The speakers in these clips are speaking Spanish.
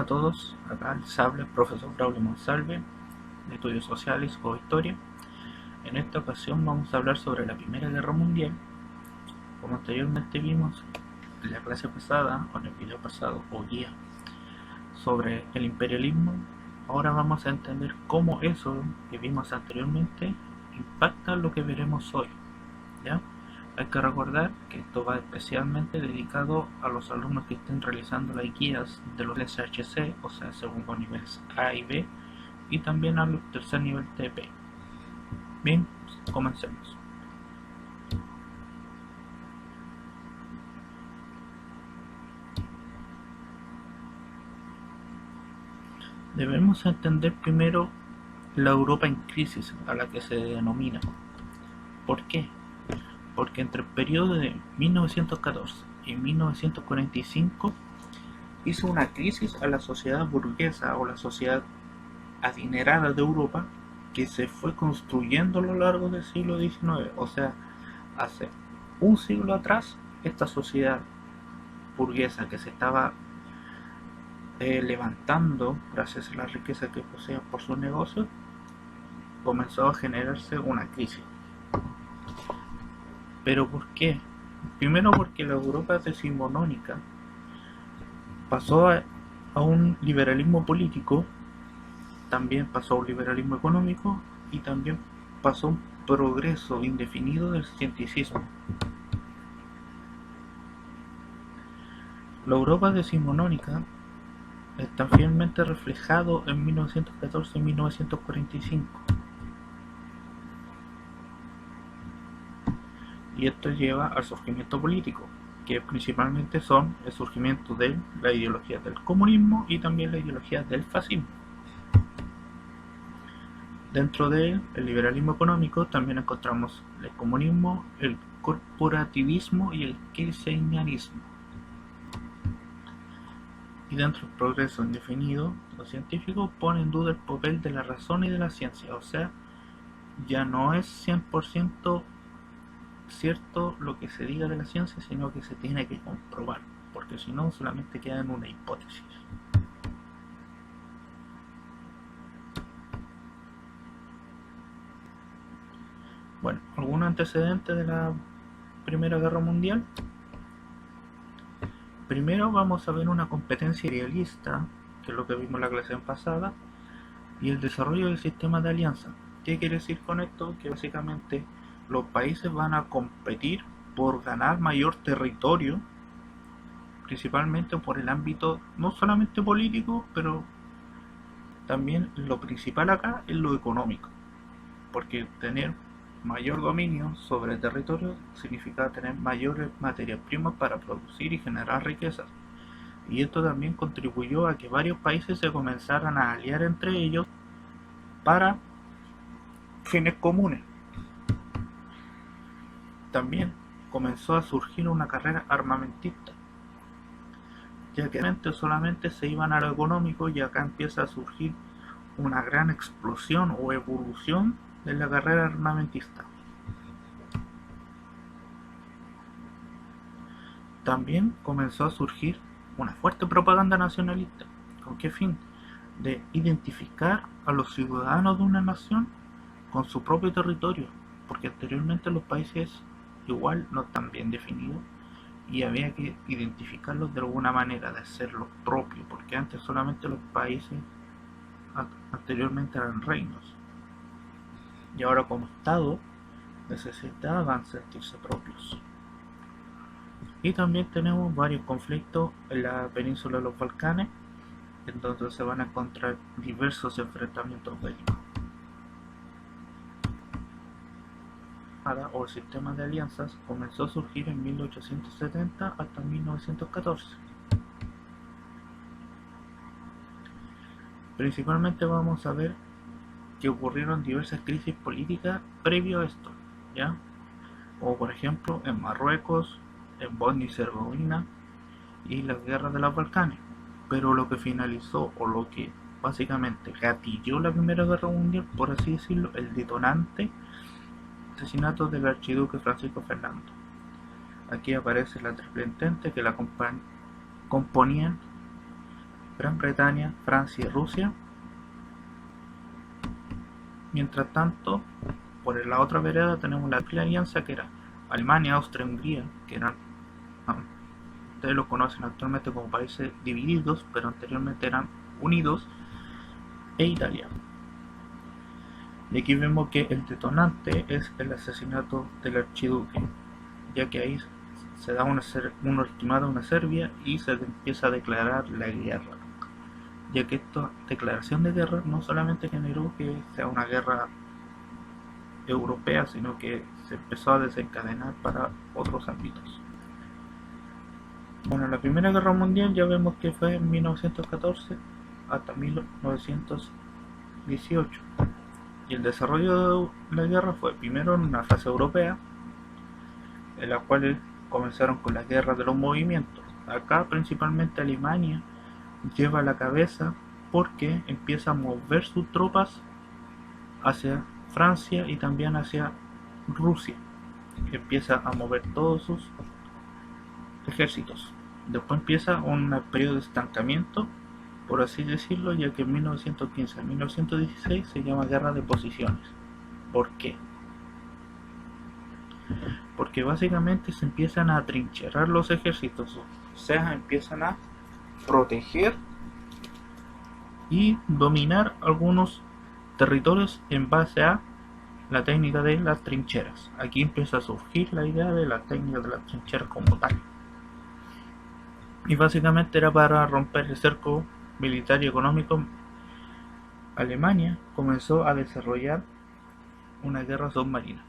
Hola a todos, acá les habla el profesor Braulio Monsalve de Estudios Sociales o Historia. En esta ocasión vamos a hablar sobre la Primera Guerra Mundial. Como anteriormente vimos en la clase pasada o en el video pasado o guía sobre el imperialismo, ahora vamos a entender cómo eso que vimos anteriormente impacta lo que veremos hoy, ¿ya? Hay que recordar que esto va especialmente dedicado a los alumnos que estén realizando las guías de los SHC, o sea, segundo niveles A y B, y también al tercer nivel TP. Bien, comencemos. Debemos entender primero la Europa en crisis, a la que se denomina. ¿Por qué? Porque entre el periodo de 1914 y 1945 hizo una crisis a la sociedad burguesa o la sociedad adinerada de Europa que se fue construyendo a lo largo del siglo XIX. O sea, hace un siglo atrás, esta sociedad burguesa que se estaba levantando gracias a la riqueza que poseían por sus negocios, comenzó a generarse una crisis. ¿Pero por qué? Primero porque la Europa decimonónica pasó a un liberalismo político, también pasó a un liberalismo económico y también pasó a un progreso indefinido del cienticismo. La Europa decimonónica está fielmente reflejado en 1914 y 1945. Y esto lleva al surgimiento político, que principalmente son el surgimiento de la ideología del comunismo y también la ideología del fascismo. Dentro de el liberalismo económico también encontramos el comunismo, el corporativismo y el keynesianismo. Y dentro del progreso indefinido, los científicos ponen en duda el papel de la razón y de la ciencia, o sea, ya no es 100% cierto lo que se diga de la ciencia, sino que se tiene que comprobar, porque si no solamente queda en una hipótesis. Bueno, ¿algún antecedente de la Primera Guerra Mundial? Primero vamos a ver una competencia idealista, que es lo que vimos en la clase pasada, y el desarrollo del sistema de alianza. ¿Qué quiere decir con esto? Que básicamente los países van a competir por ganar mayor territorio, principalmente por el ámbito no solamente político, pero también lo principal acá es lo económico, porque tener mayor dominio sobre el territorio significa tener mayores materias primas para producir y generar riquezas. Y esto también contribuyó a que varios países se comenzaran a aliar entre ellos para fines comunes. También comenzó a surgir una carrera armamentista, ya que solamente se iban a lo económico, y acá empieza a surgir una gran explosión o evolución de la carrera armamentista. También comenzó a surgir una fuerte propaganda nacionalista. ¿Con qué fin? De identificar a los ciudadanos de una nación con su propio territorio, porque anteriormente los países igual no están bien definidos y había que identificarlos de alguna manera, de hacerlos propios, porque antes solamente los países anteriormente eran reinos, y ahora como Estado necesitaban sentirse propios. Y también tenemos varios conflictos en la península de los Balcanes, en donde se van a encontrar diversos enfrentamientos bélicos. O el sistema de alianzas comenzó a surgir en 1870 hasta 1914. Principalmente vamos a ver que ocurrieron diversas crisis políticas previo a esto, ¿ya? O por ejemplo en Marruecos, en Bosnia y Herzegovina y las guerras de los Balcanes. Pero lo que finalizó, o lo que básicamente gatilló la Primera Guerra Mundial, por así decirlo, el detonante, asesinato del archiduque Francisco Fernando. Aquí aparece la triple entente que la componían Gran Bretaña, Francia y Rusia. Mientras tanto, por la otra vereda tenemos la triple alianza, que era Alemania, Austria, Hungría, que eran, ustedes lo conocen actualmente como países divididos, pero anteriormente eran unidos, e Italia. Y aquí vemos que el detonante es el asesinato del archiduque, ya que ahí se da un ultimátum a Serbia y se empieza a declarar la guerra, ya que esta declaración de guerra no solamente generó que sea una guerra europea, sino que se empezó a desencadenar para otros ámbitos. Bueno, la Primera Guerra Mundial ya vemos que fue en 1914 hasta 1918, y el desarrollo de la guerra fue primero en una fase europea, en la cual comenzaron con las guerras de los movimientos. Acá principalmente Alemania lleva la cabeza porque empieza a mover sus tropas hacia Francia y también hacia Rusia. Empieza a mover todos sus ejércitos. Después empieza un periodo de estancamiento, por así decirlo, ya que en 1915 a 1916 se llama guerra de posiciones. ¿Por qué? Porque básicamente se empiezan a atrincherar los ejércitos, o sea, empiezan a proteger y dominar algunos territorios en base a la técnica de las trincheras. Aquí empieza a surgir la idea de la técnica de las trincheras como tal. Y básicamente era para romper el cerco militar y económico. Alemania comenzó a desarrollar una guerra submarina.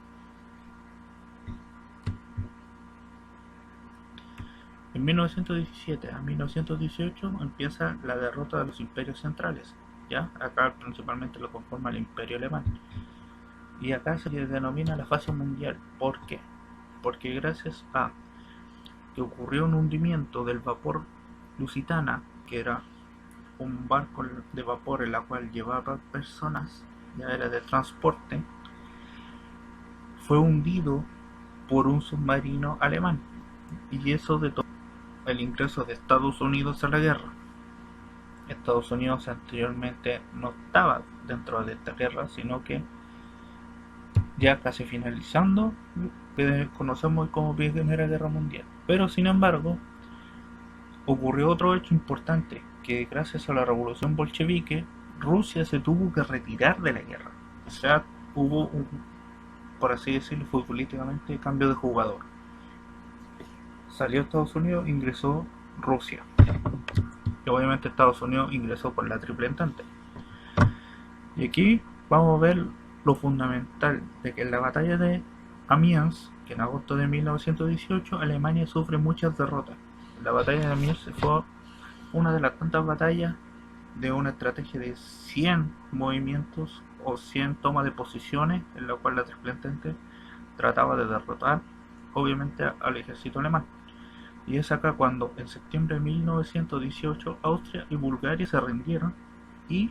En 1917 a 1918 empieza la derrota de los imperios centrales. Ya acá principalmente lo conforma el imperio alemán. Y acá se le denomina la fase mundial. ¿Por qué? Porque gracias a que ocurrió un hundimiento del vapor Lusitana, que era un barco de vapor en la cual llevaba personas, ya era de transporte, fue hundido por un submarino alemán, y eso detonó el ingreso de Estados Unidos a la guerra. Estados Unidos anteriormente no estaba dentro de esta guerra, sino que ya casi finalizando, que conocemos como Primera Guerra Mundial. Pero sin embargo, ocurrió otro hecho importante, que gracias a la revolución bolchevique, Rusia se tuvo que retirar de la guerra. O sea, hubo un, por así decirlo, futbolísticamente, cambio de jugador. Salió Estados Unidos, ingresó Rusia. Y obviamente Estados Unidos ingresó por la Triple Entente. Y aquí vamos a ver lo fundamental de que en la batalla de Amiens, que en agosto de 1918, Alemania sufre muchas derrotas. La batalla de Amiens fue una de las tantas batallas de una estrategia de 100 movimientos o 100 tomas de posiciones, en la cual la Triple Entente trataba de derrotar obviamente al ejército alemán. Y es acá cuando en septiembre de 1918 Austria y Bulgaria se rindieron, y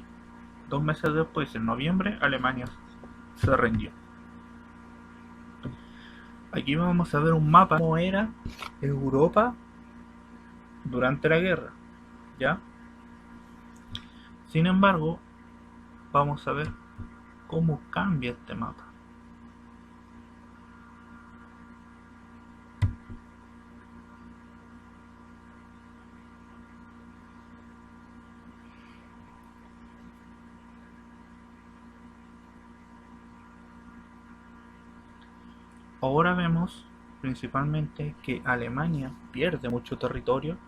2 meses después, en noviembre, Alemania se rindió. Aquí vamos a ver un mapa de cómo era Europa durante la guerra, ¿ya? Sin embargo, vamos a ver cómo cambia este mapa. Ahora vemos principalmente que Alemania pierde mucho territorio,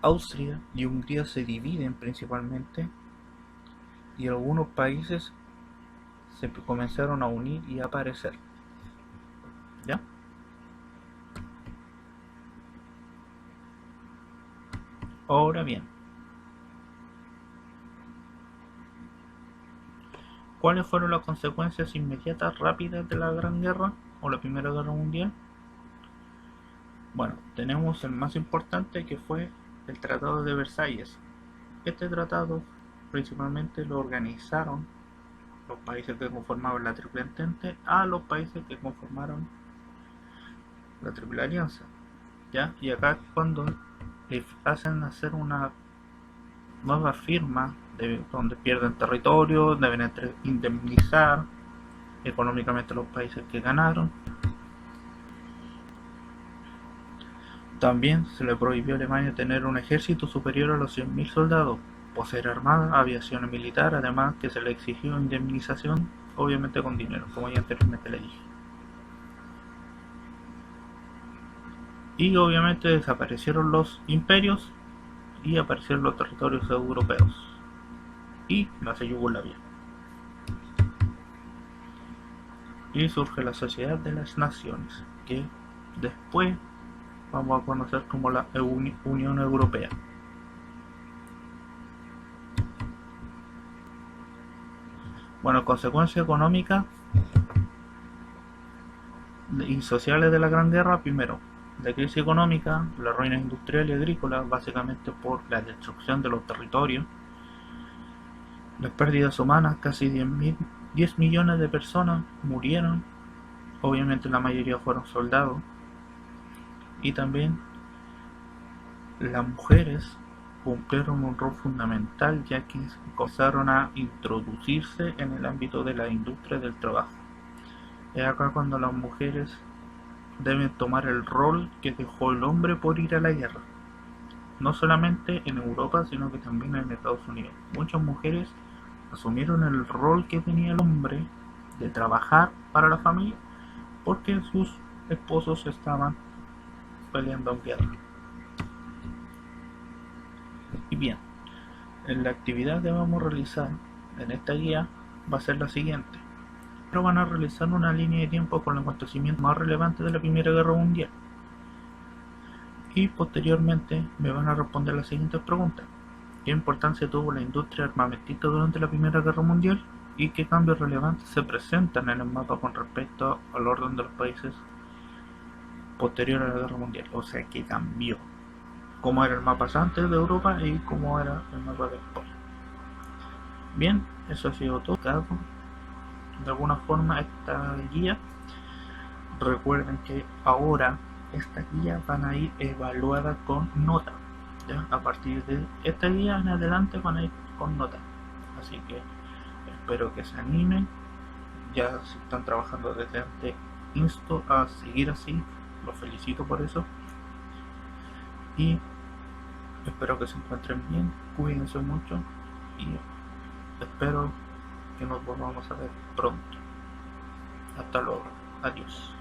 Austria y Hungría se dividen principalmente, y algunos países se comenzaron a unir y a aparecer. ¿Ya? Ahora bien, ¿cuáles fueron las consecuencias inmediatas rápidas de la Gran Guerra o la Primera Guerra Mundial? Bueno, tenemos el más importante, que fue el Tratado de Versalles. Este tratado principalmente lo organizaron los países que conformaban la Triple Entente a los países que conformaron la Triple Alianza, ¿ya? Y acá cuando le hacen hacer una nuevas firmas donde pierden territorio, deben indemnizar económicamente a los países que ganaron. También se le prohibió a Alemania tener un ejército superior a los 100.000 soldados, poseer armada, aviación militar, además que se le exigió indemnización, obviamente con dinero, como ya anteriormente le dije. Y obviamente desaparecieron los imperios y aparecieron los territorios europeos y nace Yugoslavia. Y surge la Sociedad de las Naciones, que después vamos a conocer como la Unión Europea. Bueno, consecuencias económicas y sociales de la Gran Guerra. Primero, la crisis económica, la ruina industrial y agrícola, básicamente por la destrucción de los territorios. Las pérdidas humanas, casi 10 millones de personas murieron, obviamente la mayoría fueron soldados. Y también las mujeres cumplieron un rol fundamental, ya que comenzaron a introducirse en el ámbito de la industria del trabajo. Es acá cuando las mujeres deben tomar el rol que dejó el hombre por ir a la guerra. No solamente en Europa, sino que también en Estados Unidos. Muchas mujeres asumieron el rol que tenía el hombre de trabajar para la familia porque sus esposos estaban peleando en guerra. Y bien, en la actividad que vamos a realizar en esta guía va a ser la siguiente. Pero van a realizar una línea de tiempo con los acontecimientos más relevantes de la Primera Guerra Mundial. Y posteriormente me van a responder las siguientes preguntas. ¿Qué importancia tuvo la industria armamentista durante la Primera Guerra Mundial? ¿Y qué cambios relevantes se presentan en el mapa con respecto al orden de los países posterior a la Guerra Mundial? O sea, ¿qué cambió? ¿Cómo era el mapa antes de Europa y cómo era el mapa después? Bien, eso ha sido todo. De alguna forma esta guía, recuerden que ahora estas guías van a ir evaluadas con nota. ¿Ya? A partir de esta guía en adelante van a ir con nota. Así que espero que se animen. Ya si están trabajando desde antes, insto a seguir así. Los felicito por eso. Y espero que se encuentren bien. Cuídense mucho. Y espero que nos volvamos a ver pronto. Hasta luego. Adiós.